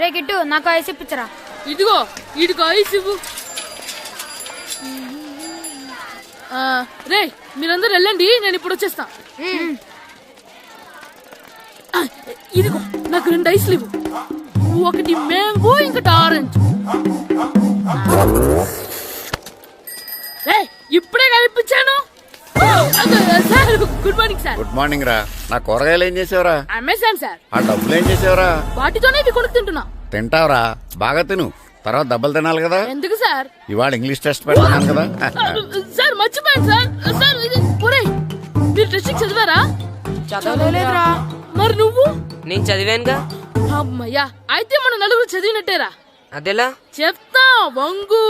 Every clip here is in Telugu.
రే గిట్టు నాకు ఐస్ ఇప్పించరా. ఇదిగో ఇదిగో ఐస్ ఇవ్వు. రే మీరందరూ వెళ్ళండి, నేను ఇప్పుడు వచ్చేస్తా. ఇదిగో నాకు 2 ఐస్లు ఇవ్వు. ఒకటి మ్యాంగో ఇంకటి ఆరెంజ్. ఇప్పుడే కనిపించాను. Sir good morning sir. Good morning రా. నా కూరగాయలు ఏం చేసావురా? Amazon sir. ఆ డబ్బులు ఏం చేసావురా? వాటితోనే ఇవి కొనుక్కు తింటున్నా. తింటావురా, బాగా తిను, తర్వాత డబ్బులు తినాలి కదా. ఎందుకు సార్? ఇవాళ ఇంగ్లీష్ టెస్ట్ పెడతాను కదా. సార్ మర్చిపోయాను సార్. సార్ ఇది మీరు టెస్టింగ్ చదివారా? చదవలేదురా. మరి నువ్వు? నేను చదివానుగా. అమ్మయ్యా, అయితే మన నలుగురు చదివినట్టేరా. అదెలా? చెప్తా వంగు.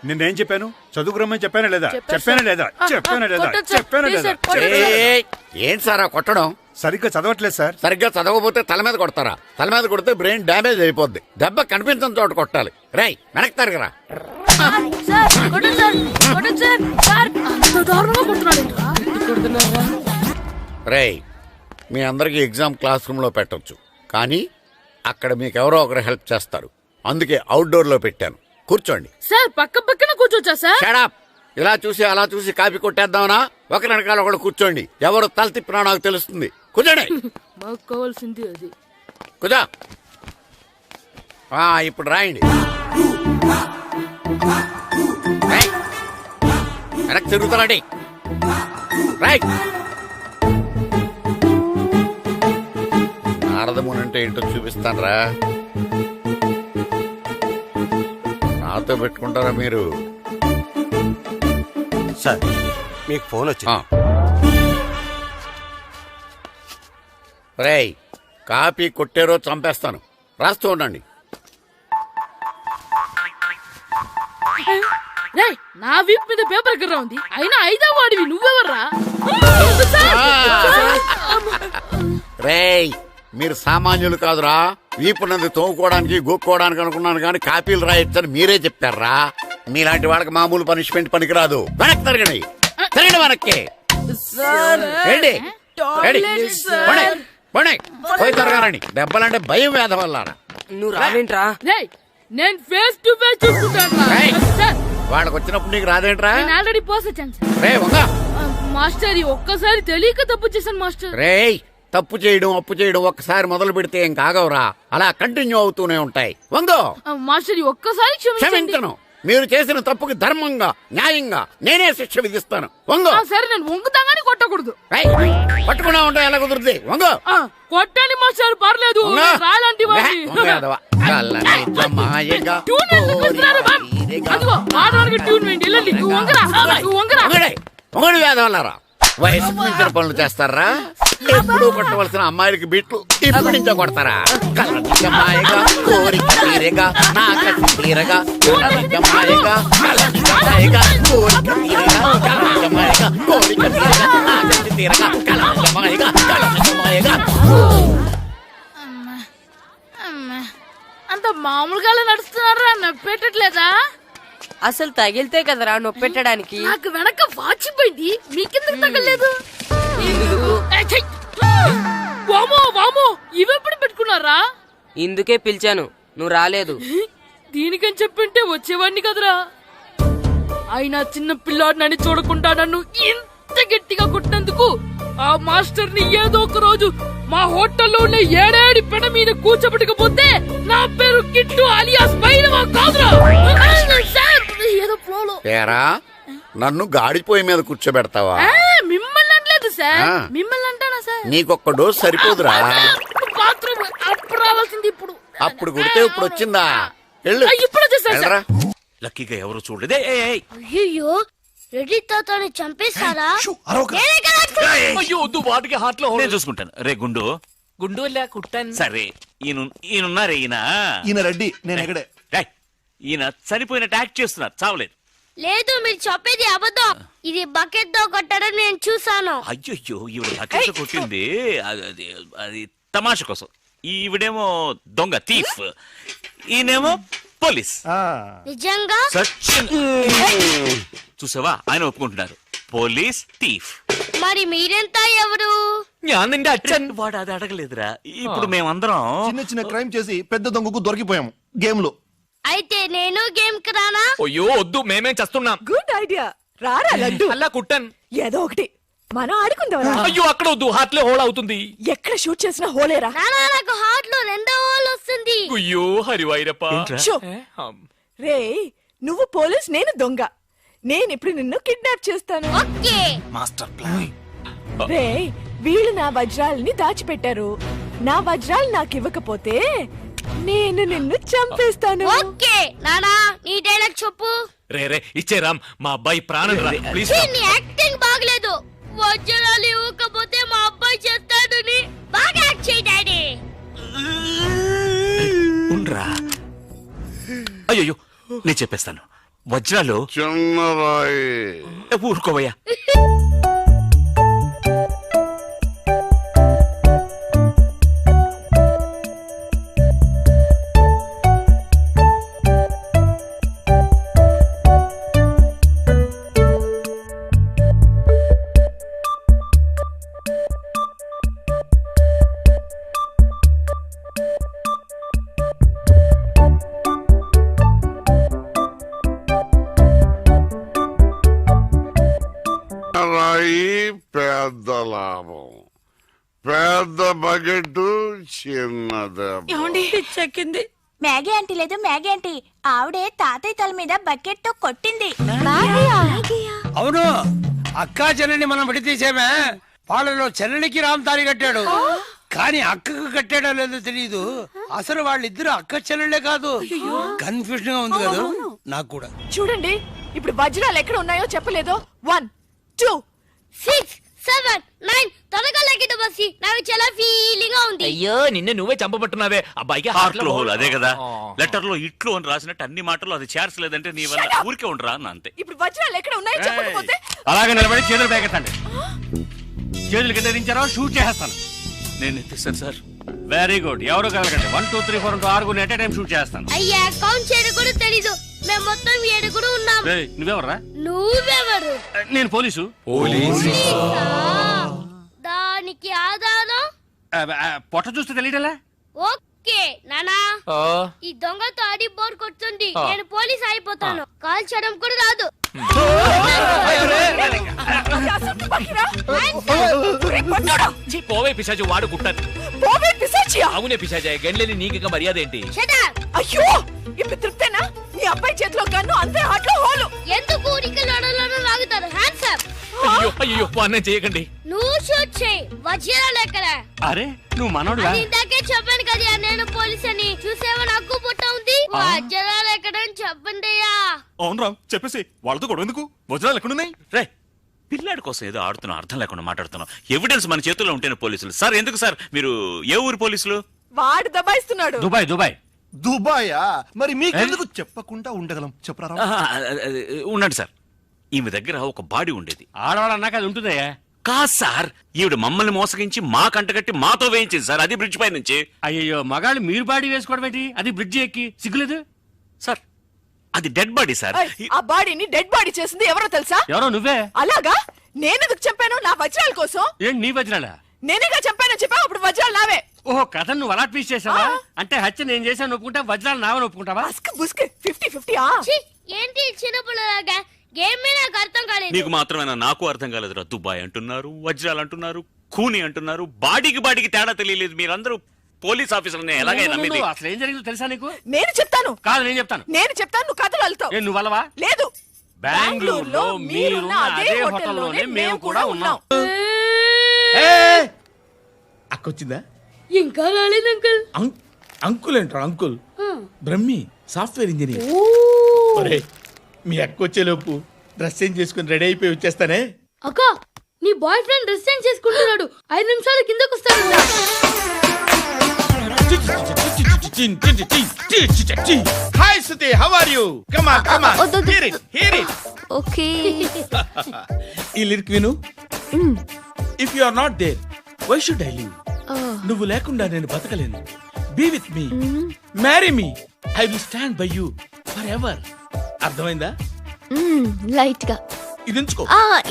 నిన్నేం చెప్పాను? చదువుకురమ్మని చెప్పానా లేదా? చెప్పానా లేదా? ఏంటి సార్ కొట్టడం? సరిగ్గా చదవట్లేదు సార్. సరిగ్గా చదవకపోతే తల మీద కొడతారా? తల మీద కొడితే బ్రెయిన్ డ్యామేజ్ అయిపోద్ది. దెబ్బ కనిపించిన చోట కొట్టాలి. రై వెనక్కి తరగరా. రేయ్, మీ అందరికి ఎగ్జామ్ క్లాస్ రూమ్ లో పెట్టొచ్చు, కానీ అక్కడ మీకు ఎవరో ఒకరు హెల్ప్ చేస్తారు. అందుకే అవుట్డోర్ లో పెట్టాను. కూర్చోండి. సార్ పక్క పక్కన కూర్చోచ్చా సార్? Shut up. ఇలా చూసి అలా చూసి కాపీ కొట్టేద్దామనా? ఒకరి వెనకాల ఒకడు కూర్చోండి. ఎవరు తల తిప్పినా నాకు తెలుస్తుంది. కూర్చోండి. మాకు కావాల్సింది అది. కూర్చో. ఇప్పుడు రాయండి. వెనక్కి తిరుగుతారండి. రైట్. నారదముని అంటే ఏంటో చూపిస్తాను రా. నాతో పెట్టుకుంటారా మీరు? సార్ మీకు ఫోన్ వచ్చింది. రేయ్, కాపీ కొట్టారో చంపేస్తాను. రాస్తూ ఉండండి. నా వీప్ మీద పేపర్ ఎక్కడ ఉంది? అయినా 5వ వాడివి నువ్వెవర్రా? రేయ్, మీరు సామాన్యులు కాదురా. వీపున్నది తోముకోవడానికి గోక్కోవడానికి అనుకున్నాను, కానీ కాపీలు రాయొచ్చని మీరే చెప్పారా. మీలాంటి వాళ్ళకి మామూలు పనిష్మెంట్ పనికిరాదు. వెనక్కి తిరగండి. తిరగండి వెనక్కి. పోయి తిరగారండి. దెబ్బలంటే భయం వేద వల్ల. నువ్వు రావేంట్రా? నేను ఫేస్ టు ఫేస్ చూసుకుంటాను. వాళ్ళకి వచ్చినప్పుడు నీకు రాదేంట్రా? ఆల్రెడీ పోసొచ్చాను సార్. రే వంగా. మాస్టర్ ఒక్కసారి తెలియక తప్పు చేశాను మాస్టర్. రేయ్, తప్పు చేయడం అప్పు చేయడం ఒక్కసారి మొదలు పెడితే ఏం కాగవరా. అలా కంటిన్యూ అవుతూనే ఉంటాయి. వంగో. మాస్టర్ ఒక్కసారి క్షమించను. మీరు చేసిన తప్పుకి ధర్మంగా న్యాయంగా నేనే శిక్ష విధిస్తాను. వంగో. సరే, నేను వంగుతాగానే కొట్టకూడదు. పట్టుకున్నా ఉంటా ఎలా కుదురుతుంది? వంగో. కొట్టండి మాస్టర్, పర్లేదు. రాలాంటి వేదవల్లారా. వయసు మించిన పనులు చేస్తారా? ఎప్పుడు కొట్టవలసిన అమ్మాయిలకి బిట్లు ఇప్పుడు నుంచో కొడతారా? కలనిజమాయగా కోరిక తీరగా నా కసి తీరగా కలనిజమాయగా కలనిజమాయగా కోరిక తీరగా కలనిజమాయగా కోరిక తీరగా నా కసి తీరగా కలనిజమాయగా కలనిజమాయగా. అంత మామూలుగా నడుస్తున్నారా? నొప్పెట్టట్లేదా? అసలు తగిలితే కదరా నొప్పెట్టడానికి. నాకు వెనక వాచిపోయింది, మీకెందుకు తగలేదు? వామో, ఇవెప్పుడు పెట్టుకున్నారా? ఇందుకే పిలిచాను, నువ్వు రాలేదు. దీనికని చెప్పింటే వచ్చేవాడిని కదరా. అయినా చిన్న పిల్లాడినని చూడకుండా నన్ను ఇంత గట్టిగా కొట్టినందుకు ఆ మాస్టర్ ని ఏదో ఒక రోజు మా హోటల్లో ఉన్న 7 పెడ మీద కూర్చోబెట్టకపోతే నా పేరు కిట్టు అలియాస్ బైరవా కాదురా. ఏదో ఫ్లోలో. నన్ను గాడిపోయి మీద కూర్చోబెడతావా? మిమ్మల్ని అనలేదు సార్. మిమ్మల్ని అంటానా సార్? నీకొక్క డోస్ సరిపోదురా. బాత్రూమ్ అప్పుడు రావాల్సింది ఇప్పుడు. అప్పుడు కొడితే ఇప్పుడు వచ్చిందా? ఇప్పుడు వచ్చేసా. లక్కీగా ఎవరు చూడలేదే. అయ్యో, రెడ్డి తాతని చంపేశారా? వాటికి హార్ట్ లో చూసుకుంటాను. రే గుండు కుట్టాను. సరే, ఈయనున్నారే. ఈయన రెడ్డి, నేను ఎక్కడే. ఈయన చనిపోయినట్టు యాక్ట్ చేస్తున్నారు, చావలేదు. లేదు, మీరు చెప్పేది అబద్ధం. ఇది బకెట్ తో కొట్టడం నేను చూసాను. అయ్యో, ఈవిడ బకెట్ తో కొట్టింది అది తమాషా కోసం. ఈవిడేమో దొంగ థీఫ్, ఈయనేమో పోలీస్. నిజంగా చూసావా, ఆయన ఒప్పుకుంటున్నారు. Police thief. మరి మీరెంత ఎవరు? ഞാൻ നിന്റെ അച്ഛൻ. వాడు అది అడగలేదురా. ఇప్పుడు మేమందరం చిన్న చిన్న క్రైమ్ చేసి పెద్ద దొంగకు దొరికిపోయాము గేమ్ లో. అయితే నేను గేమ్ కి రానా? అయ్యో వద్దు, మేమేం చేస్తున్నాం. Good idea. రారా లడ్డు. అలా కుట్టన్. ఏదో ఒకటి మనం ఆడుకుందాం. అయ్యో అక్కడ వద్దు, హార్ట్ లో హోల్ అవుతుంది. ఎక్కడ షూట్ చేసినా హోలేరా. నానా నాకు హార్ట్ లో 2వ హోల్ వస్తుంది. అయ్యో హరివైరప్ప. షో. రే నువ్వు పోలీస్, నేను దొంగ. నేను ఇప్పుడు నిన్ను కిడ్నాప్ చేస్తాను. ఓకే. Master plan. రే వీళ్ళు నా వజ్రాలని దాచిపెట్టారు. నా వజ్రాలు నాకు ఇవ్వకపోతే నేను నిన్ను చంపేస్తాను. ఓకే నానా నీ డైలాగ్ చెప్పు. రే రే ఇచ్చే రామ్, మా అబ్బాయి ప్రాణం రా ప్లీజ్. నీ యాక్టింగ్ బాగలేదు. వజ్రాలు ఇవ్వకపోతే మా అబ్బాయి చేస్తాడని బాగా యాక్ట్ చేయి డాడీ. ఉండ్రా. అయ్యో నేను చెప్పేస్తాను. వజ్రాలు చిన్నరాయి. ఊరుకోవయ్యా. రాయి పెద్ద లాభం, పెద్ద బకెట్ చిన్నది. చెక్కింది. మ్యాగీ ఆంటీ లేదు, మ్యాగీ ఆంటీ ఆవిడే తాతయ్య తల మీద బకెట్ తో కొట్టింది. అవును, అక్కా చెల్లెని మనం విడతీసేమే. వాళ్ళలో చెల్లెలికి రామ్ తాళి కట్టాడు, కానీ అక్కకు కట్టాడో లేదో తెలియదు. అసలు వాళ్ళిద్దరు అక్క చెల్లెళ్ళే కాదు. కన్ఫ్యూజన్ గా ఉంది కదా నాకు కూడా. చూడండి ఇప్పుడు వజ్రాలు ఎక్కడ ఉన్నాయో చెప్పలేదు. 1 2 6 7 9 త్వరగా లెక్కిట బస్సి. నాకు చాలా ఫీలింగ్ గా ఉంది. అయ్యో నిన్ను నువ్వే చంపబట్టున్నావే. అబ్బాయికి హార్ట్ లో హోల్ అదే కదా. లెటర్ లో ఇట్లు అని రాసినట్టు అన్ని మాటలు అది చేర్చలేదంటే నీ వల్ల ఊరికే ఉండరా అన్న అంతే. ఇప్పుడు వజ్రాలు ఎక్కడ ఉన్నాయో చెప్పకపోతే అలాగే నిలబడి చేతులు పేకెత్తండి. చేతులు కింద దించారో షూట్ చేస్తాను. నేను ఎత్తిస్తాను సార్. Very good. ఎవరు కలగండి. 1 2 3 4 6 ఎట్ టైం షూట్ చేస్తాను. అయ్యా కౌంట్ చేయడం కూడా తెలీదు. మేము మొత్తం 7 ఉన్నాం. నువ్వెవర్రా? నువ్వెవరు? నేను పోలీసు. పోలీసా? దానికి ఆధారం పొట్ట చూస్తే తెలియటలా? ఓకే నానా ఈ దొంగతో ఆడి బోర్ కొడుతుంది. నేను పోలీస్ అయిపోతాను. కాల్ చేయడం కూడా రాదు. పోవే పిశాచి, వాడు కుట్టాను. పోవే పిశాచియా? అవునే పిశాచి, గండ్లేని నీకు మర్యాద ఏంటి? Shut up. అయ్యో ఇప్పుడు తృప్తేనా? నీ అబ్బాయి చేతిలో గన్ను, అంతే హార్ట్ లో హోలు. ఎందుకు ఊరికి లడలను లాగుతారు? Hands up. అయ్యో అయ్యో అన్నం చేయకండి. నువ్వు షూట్ చేయి. వజ్రాలు ఎక్కడ? అరే నువ్వు మనోడు. అది ఇందాకే చెప్పాను కదా నేను పోలీస్ అని. చూసేవా నాకు పుట్ట ఉంది. వజ్రాలు ఎక్కడ అని చెప్పండి అయ్యా. అవును రామ్, చెప్పేసి వాళ్ళతో గొడవ ఎందుకు? వజ్రాలు ఎక్కడున్నాయి? రే పిల్లాడి కోసం ఏదో ఆడుతున్నాం, అర్థం లేకుండా మాట్లాడుతున్నాం. ఎవిడెన్స్ మన చేతుల్లో ఉంటేనే పోలీసులు. సార్ ఎందుకు సార్ మీరు ఏ ఊరు పోలీసులు? వాడు దబాయిస్తున్నాడు. Dubai Dubai. దుబాయా? మరి మీకెందుకు చెప్పకుండా ఉండగలం చెప్పరా? ఉండండి సార్. ఈమె దగ్గర ఒక బాడీ ఉండేది. ఆడవాళ్ళు అన్నాక అది ఉంటుందయ్యా. కాదు సార్, ఈవిడ మమ్మల్ని మోసగించి మా కంటగట్టి మాతో వేయించింది సార్. అది బ్రిడ్జ్ పై నుంచి. అయ్యో మగాళ్ళు మీరు బాడీ వేసుకోవడం ఏంటి? అది బ్రిడ్జి ఎక్కి సిగ్గులేదు సార్. అది డెడ్ బాడీ సార్. ఆ బాడీని డెడ్ బాడీ చేసింది ఎవరో తెలుసా? ఎవరో నువ్వే. అలాగా? నేనెందుకు చంపాను? నా వజ్రాల కోసం. ఏంటి నీ వజ్రాలా? నేనేగా చంపాను చెప్పావు. అప్పుడు వజ్రాలు నావే. ఓహో కథ నువ్వు అలా ట్వీస్ట్ చేసావా? అంటే హత్య నేను చేశాను ఒప్పుకుంటా, వజ్రాలు నావని ఒప్పుకుంటావా? బుస్క్ బుస్క్ 50-50. ఛీ, ఏంటి చిన్నపిల్లలాగా? గేమ్ మీద నాకు అర్థం కాలేదు. నీకు మాత్రమేనా? నాకు అర్థం కాలేదురా. దుబాయ్ అంటున్నారు, వజ్రాలు అంటున్నారు, కూని అంటున్నారు. బాడీకి తేడా తెలియలేదు. మీరందరూ పోలీస్ ఆఫీసర్ని ఎలాగైనా నమ్మింది. అసలు ఏం జరిగిందో తెలుసా నీకు? నేను చెప్తాను. కాదు నేను చెప్తాను. నేను చెప్తాను, నువ్వు కథలు అల్లుతావు. నువ్వు అలవా? లేదు. బెంగళూరులో మీరున్న అదే హోటల్లోనే మేము కూడా ఉన్నాం. అక్కొచ్చిందా? ఇంకా రాలేదు అంకుల్. అంకుల్ ఏంట్రా అంకుల్? Brahmi software engineer. మీ అక్కొచ్చేలోపు డ్రెస్ చేంజ్ చేసుకుని రెడీ అయిపోయి వచ్చేస్తానే. అక్క నీ బాయ్ ఫ్రెండ్ డ్రెస్ చేంజ్ చేసుకుంటున్నాడు. 5 నిమిషాలు కిందకు వస్తాడు. Hi Suthi, how are you? Come on come on. Hear it hear it. Okay. ఈ లిరిక్ విను. If you are not there why should I live? నువ్వు లేకుండా నేను బతకలేను. Be with me, marry me, I will stand by you forever. అర్థమైందా? లైట్ గా. ఇది ఉంచుకో.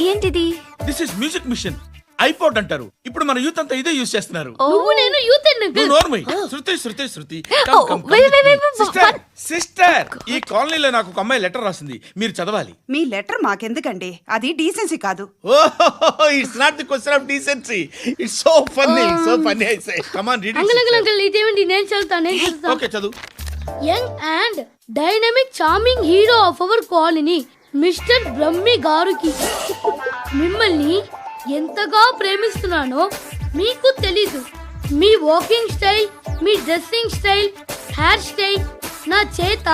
ఏంటిది? This is music machine. IPod అంటారు. ఇప్పుడు మన యూత్ అంతా ఇదే యూజ్ చేస్తున్నారు. నువ్వు నేను యూత్ నువ్వు నోర్మై. శృతి శృతి శృతి సిస్టర్, ఈ కాలనీలో నాకు ఒక అమ్మాయి లెటర్ రాసింది, మీరు చదవాలి. మీ లెటర్ మాకెందుకండి, అది డీసెన్సీ కాదు. It's not the question of decency, it's so funny I say. Come on read it. Uncle ఇదేమిటి? నేను చదువుతాను. ఓకే చదువు. Young and dynamic charming hero of our colony mister Brahmi గారికి మిమ్మల్ని ఎంతగా ప్రేమిస్తున్నానో మీకు తెలీదు. మీ వాకింగ్ స్టైల్, మీ డ్రెస్సింగ్ స్టైల్, హెయిర్ స్టైల్ నా చేత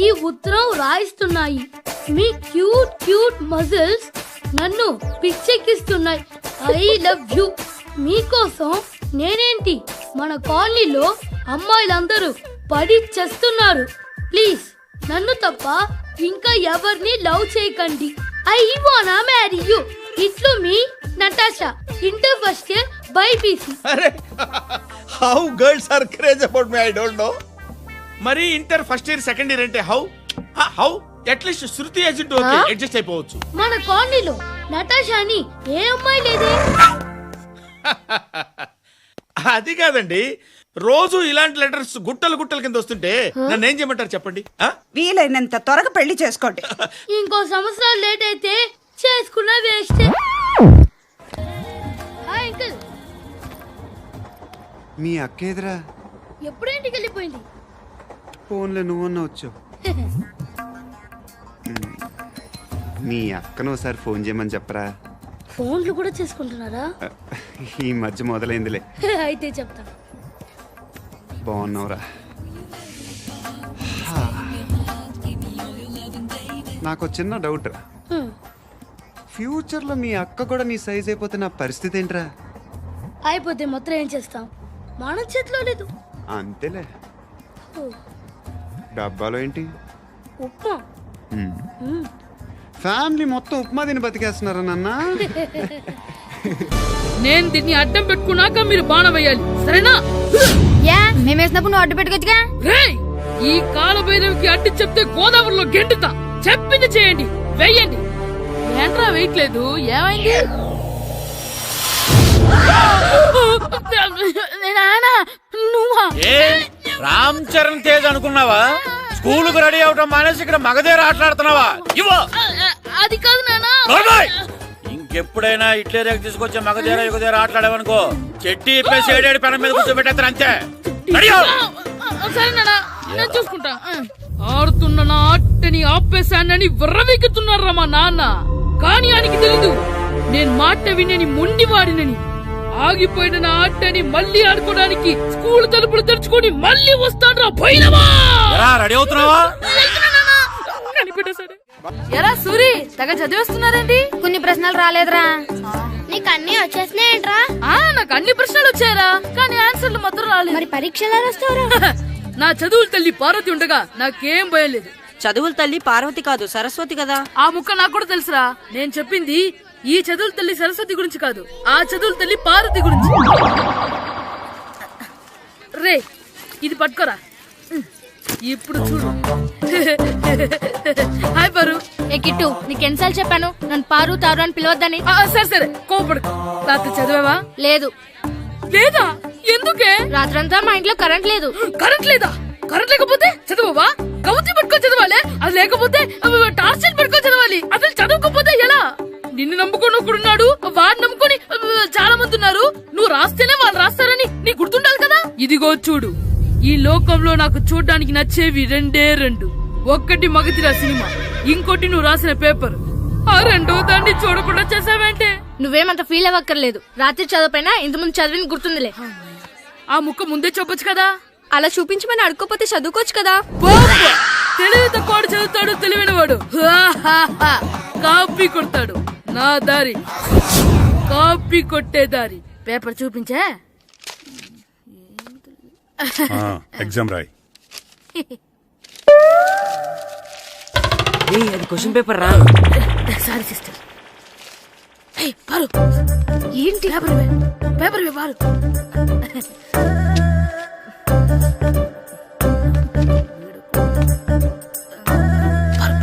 ఈ ఉత్తరం రాయిస్తున్నాయి. మీ క్యూట్ క్యూట్ మజిల్స్ నన్ను పిచ్చెక్కిస్తున్నాయి. I love you. మీకోసం నేనేంటి, మన కాలనీలో అమ్మాయిలందరూ పడి చేస్తున్నారు. ప్లీజ్ నన్ను తప్ప ఇంకా ఎవరిని లవ్ చేయకండి. ఐ వానా మ్యారీ యూ. ఇట్లు మీ Natasha, inter first year BiPC. అరే how girls are craze about me, I don't know. మరి inter first year second year అంటే how at least Shruti agent okay adjust అయిపోవచ్చు. మన కాలనీలో నటాషా అని ఏ అమ్మాయి లేదే. అది కాదండి, రోజు ఇలాంటి లెటర్స్ గుట్టలు గుట్టల కింద వస్తుంటే నన్ను ఏం చేయమంటారు చెప్పండి. వీలైనంత త్వరగా పెళ్లి చేసుకోండి. ఇంకో సంవత్సరాలు లేట్ అయితే చేసుకున్న వేస్ట్. Hi uncle. మీ అక్క ఎదురా ఎప్పుడు ఇంటికి వెళ్ళిపోయింది? ఫోన్లో నువ్వన్నా వచ్చావు. మీ అక్కను ఒకసారి ఫోన్ చేయమని చెప్పరా. ఫోన్లు కూడా చేసుకుంటున్నారా? ఈ మధ్య మొదలైందిలే. అయితే చెప్తా. బాగున్నావురా. నాకు చిన్న డౌట్ రా, ఫ్యూచర్ లో మీ అక్క కూడా నీ సైజ్ అయిపోతే నా పరిస్థితి ఏంట్రా? అయిపోతే మొత్తం ఏం చేస్తాం, మన చేతిలో లేదు. అంతేలే. డబ్బాలో ఏంటి? ఉప్మా. ఫ్యామిలీ మొత్తం ఉప్మా తిని బతికేస్తున్నారా నాన్న? నేను దీన్ని అడ్డం పెట్టుకున్నాక మీరు బాణం వేయాలి, సరేనా? మేము వేసినప్పుడు నువ్వు అడ్డు పెట్టుకోవచ్చుగా. ఈ కాలభైరవికి అడ్డు చెప్తే గోదావరిలో గెంటుతా. చెప్పింది చేయండి, వెయ్యండి. ఏంట్రా వెయ్యట్లేదు, ఏమైంది? నువ్వా? రామ్ చరణ్ తేజ్ అనుకున్నావా? స్కూలుకు రెడీ అవటం మానేసి ఇక్కడ మగధేర ఆటలాడుతున్నావా? అది కాదు నానా. ఇంకెప్పుడైనా ఇట్లే రేపు తీసుకొచ్చే మగధేర యుగధేర ఆటలాడేవనుకో చెట్టి ఇప్పేసి ఏడేడు పెనం మీద కూర్చోబెట్టేస్తారు అంతే. సరే నానా, నేను చూసుకుంటా. ఆడుతున్న నా ఆటని ఆపేశానని విర్రవీగుతున్నారా మా నాన్న. కానీ ఆయనకి తెలీదు నేను మాట వినని మొండివాడినని. ఆగిపోయిన నా ఆటని మళ్ళీ ఆడుకోవడానికి స్కూల్ తలుపులు తెరుచుకొని మళ్ళీ వస్తాడ్రా భైరవా. రెడీ అవుతున్నావా? ఎరా సూరి, తెగ చదివేస్తున్నారండి. కొన్ని ప్రశ్నలు రాలేదురా. నీకు అన్ని వచ్చేసినాయంట్రా? నాకు అన్ని ప్రశ్నలు వచ్చాయరా, కానీ ఆన్సర్లు మాత్రం రాలేదు. మరి పరీక్షలు రాస్తావురా? నా చదువుల తల్లి పార్వతి ఉండగా నాకేం భయం లేదు. చదువుల తల్లి పార్వతి కాదు, సరస్వతి కదా. ఆ ముక్క నాకు కూడా తెలుసురా. నేను చెప్పింది ఈ చదువుల తల్లి సరస్వతి గురించి కాదు, ఆ చదువుల తల్లి పార్వతి గురించి. రే ఇది పట్టుకోరా. ఇప్పుడు చూడు. హాయ్ పారు. ఏ కిట్టు, నీకెన్నిసార్లు చెప్పాను నన్ను పారు తారు అని పిలవద్దని? సరే సరే కోపడుకో. రాత్రి చదివావా? లేదు. లేదా? ఎందుకే? రాత్రంతా మా ఇంట్లో కరెంట్ లేదు. కరెంట్ లేదా? కరెంట్ లేకపోతే చదవవా? కవతి పట్టుకొని చదవాలి. అది లేకపోతే టార్చ్ పట్టుకొని చదవాలి. అసలు చదవకపోతే ఎలా? నిన్ను నమ్ముకొని ఒకడున్నాడు, వాడిని నమ్ముకొని చాలా మంది ఉన్నారు. నువ్వు రాస్తేనే వాళ్ళు రాస్తారని నీకు గుర్తుండాలి కదా. ఇదిగో చూడు, ఈ లోకంలో నాకు చూడడానికి నచ్చేవి రెండే రెండు. ఒక్కటి మగతిరా సినిమా, ఇంకోటి నువ్వు రాసిన పేపర్. ఆ రెండో దాన్ని చూడకుండా చేసావేంటే? నువ్వేమంత ఫీల్ అవ్వక్కర్లేదు. రాత్రి చదవపోయినా ఇంతకుముందు చదివిన గుర్తుందిలే. ఆ ముక్క ముందే చెప్పొచ్చు కదా. అలా చూపించమని అడుక్కోపోతే చదువుకోవచ్చు కదా. తెలివి తక్కువ చదువుతాడు, తెలివైన వాడు కాపీ కొడతాడు. నా దారి కాపీ కొట్టే దారి. పేపర్ చూపించే. ఎగ్జామ్ రాయి. అది క్వశ్చన్ పేపర్ రా. Sorry sister. పారు ఏంటి? పేపర్ పారు.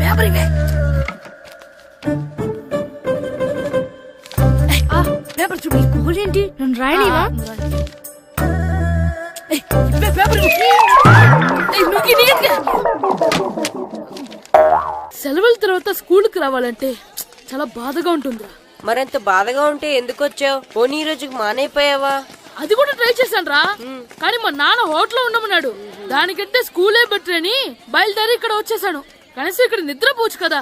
పేపర్ ఇవే. పేపర్ చూపి. స్కూల్ ఏంటి నన్ను రాయనివా? సెలవుల తర్వాత స్కూల్కి రావాలంటే చాలా బాధగా ఉంటుందిరా. మరంత బాధగా ఉంటే ఎందుకు వచ్చావు? పోనీ ఈ రోజుకి మానైపోయావా? అది కూడా ట్రై చేశాను రా, కానీ మా నాన్న హోటల్లో ఉండమన్నాడు. దానికంటే స్కూలే బెటర్ అని బయలుదేరి ఇక్కడ వచ్చేసాను. కనీసం ఇక్కడ నిద్రపోవచ్చు కదా.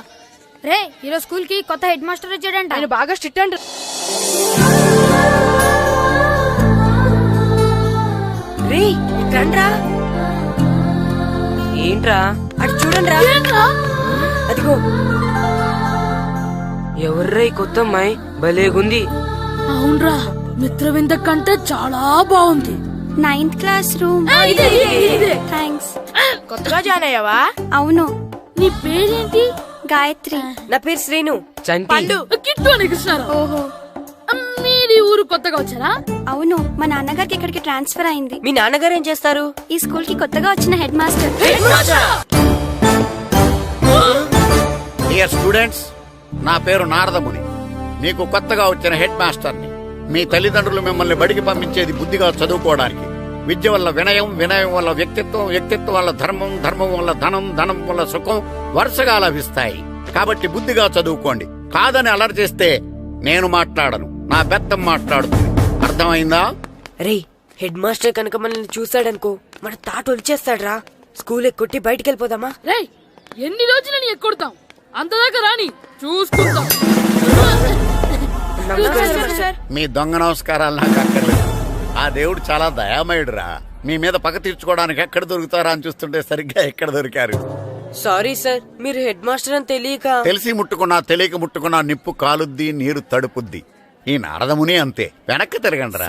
రే ఈరోజు స్కూల్ కి కొత్త హెడ్ మాస్టర్ వచ్చాడంట. ఆయన బాగా స్ట్రిక్ట్ అంట. రే రండ్రా. ఏంట్రా అటు చూడండిరా. అదిగో ఎవర్రా ఈ కొత్త అమ్మాయి? భలేగుంది. అవునరా, మిత్రవింద కంటే చాలా బాగుంది. 9th class room. థ్యాంక్స్. కొత్తగా జాయిన్ అయ్యావా? అవును. నీ పేరేంటి? గాయత్రి. నా పేరు శ్రీను. చంటి. కిట్టు అని కృష్ణారావు. ఓహో, మీది ఊరు కొత్తగా వచ్చారా? అవును, మా నాన్నగారికి ఇక్కడికి ట్రాన్స్ఫర్ అయింది. మీ నాన్నగారు ఏం చేస్తారు? ఈ స్కూల్ కి కొత్తగా వచ్చిన హెడ్ మాస్టర్. డియర్ స్టూడెంట్స్, నా పేరు నారదముని. మీకు కొత్తగా వచ్చిన హెడ్ మాస్టర్ని. మీ తల్లిదండ్రులు మిమ్మల్ని బడికి పంపించేది బుద్ధిగా చదువుకోవడానికి. విద్య వల్ల వినయం, వినయం వల్ల వ్యక్తిత్వం, వ్యక్తిత్వం వల్ల ధర్మం, ధర్మం వల్ల ధనం, ధనం వల్ల సుఖం వరుసగా లభిస్తాయి. కాబట్టి బుద్ధిగా చదువుకోండి. కాదని అలర్ చేస్తే నేను మాట్లాడను, నా బెత్తం మాట్లాడుతుంది. అర్థమైందా? రే హెడ్ మాస్టర్ కనుక మనల్ని చూసాడనుకో మన తాట వచ్చేస్తాడ్రా. స్కూల్ ఎక్కొట్టి బయటికి వెళ్ళిపోదామా? రే ఎన్ని రోజులని ఎక్కొడతాం? అంతదాకా రాని చూసుకుంటాం. మీ దొంగ నమస్కారాలు నాకు అక్కర్లేదు. ఆ దేవుడు చాలా దయామయుడురా. మీ మీద పగ తీర్చుకోవడానికి ఎక్కడ దొరుకుతారా అని చూస్తుంటే సరిగ్గా ఎక్కడ దొరికారు. సారీ సార్, మీరు హెడ్ మాస్టర్ అని తెలియక. తెలిసి ముట్టుకున్నా తెలియక ముట్టుకున్నా నిప్పు కాలుద్ది, నీరు తడుపుద్ది. ఈ నారదముని అంతే. వెనక్కి తిరగండిరా.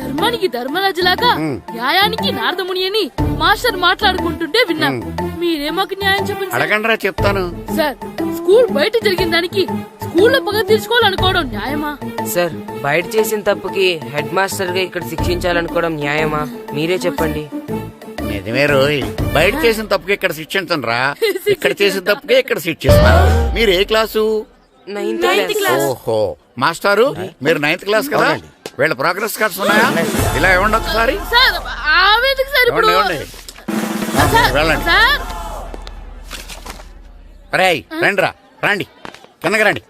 ధర్మానికి ధర్మరాజులాగా న్యాయానికి నారదముని అని మాస్టర్ మాట్లాడుకుంటుంటే విన్నాం. మీరే మాకు న్యాయం చెప్పండి. అడగండిరా, చెప్తాను. సార్, స్కూల్ బయట జరిగిన దానికి స్కూల్లో పగ తీర్చుకోవాలనుకోవడం న్యాయమా? సార్, బయట చేసిన తప్పుకి హెడ్ మాస్టర్ గా ఇక్కడ శిక్షించాలనుకోవడం న్యాయమా? మీరే చెప్పండి. నిజమే రోయ్, బయట చేసిన తప్పుకి ఇక్కడ శిక్షించను రా. ఇక్కడ చేసిన తప్పుకే ఇక్కడ శిక్షిస్తారు. మీరు ఏ క్లాసు? 9th class. ఓహో, మాస్టారు మీరు 9th క్లాస్ కదా? వీళ్ళ ప్రోగ్రెస్ కార్డ్స్ ఉన్నాయా? ఇలా ఇవ్వండి ఒకసారి. సార్ ఆవేదకు సార్ ఇప్పుడు వెళ్ళండి. రేయ్ రండిరా, రండి కిందకి రండి.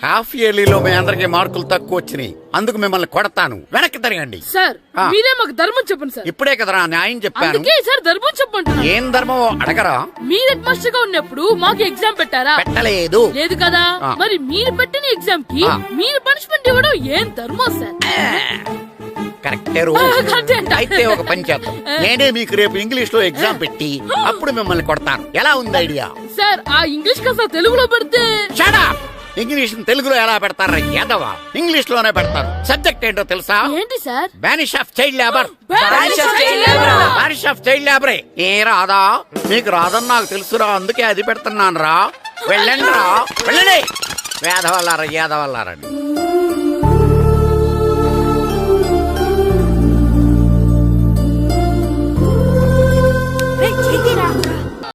హాఫ్ ఇయర్లీలో మీ అందరికి మార్కులు తక్కువ వచ్చినాయి, అందుకు మిమ్మల్ని కొడతాను. వెనక్కి తిరగండి. సార్ మీరే మాకు ధర్మం చెప్పండి సార్. ఇప్పుడే కదరా న్యాయం చెప్పాను. అందుకే సార్ ధర్మం చెప్పండి. ఏం ధర్మం అడగరా? మీరు హెడ్ మాస్టర్ గా ఉన్నప్పుడు మాకు ఎగ్జామ్ పెట్టారా? పెట్టలేదు. లేదు కదా. మరి మీరు పెట్టిన ఎగ్జామ్ కి మీరు పనిష్మెంట్ ఇవ్వడం ఏం ధర్మం సార్? కరెక్టే. అయితే ఒక పని చేద్దాం, నేనే మీకు రేపు ఇంగ్లీష్ లో ఎగ్జామ్ పెట్టి అప్పుడు మిమ్మల్ని కొడతాను. ఎలా ఉంది ఐడియా? సార్ ఆ ఇంగ్లీష్ కాస్త తెలుగులో పెడితే. ఇంగ్లీష్ తెలుగులో ఎలా పెడతారా యాదవా? ఇంగ్లీష్ లోనే పెడతారు. సబ్జెక్ట్ ఏంటో తెలుసా? ఏంటి sir? Banish of child labour. Banish of child లేబరే. ఏ రాదా? మీకు రాదని నాకు తెలుసురా, అందుకే అది పెడుతున్నాను రా. వెళ్ళండి రా, వెళ్ళండి. వేదవల్లారా, యాదవల్లారండి.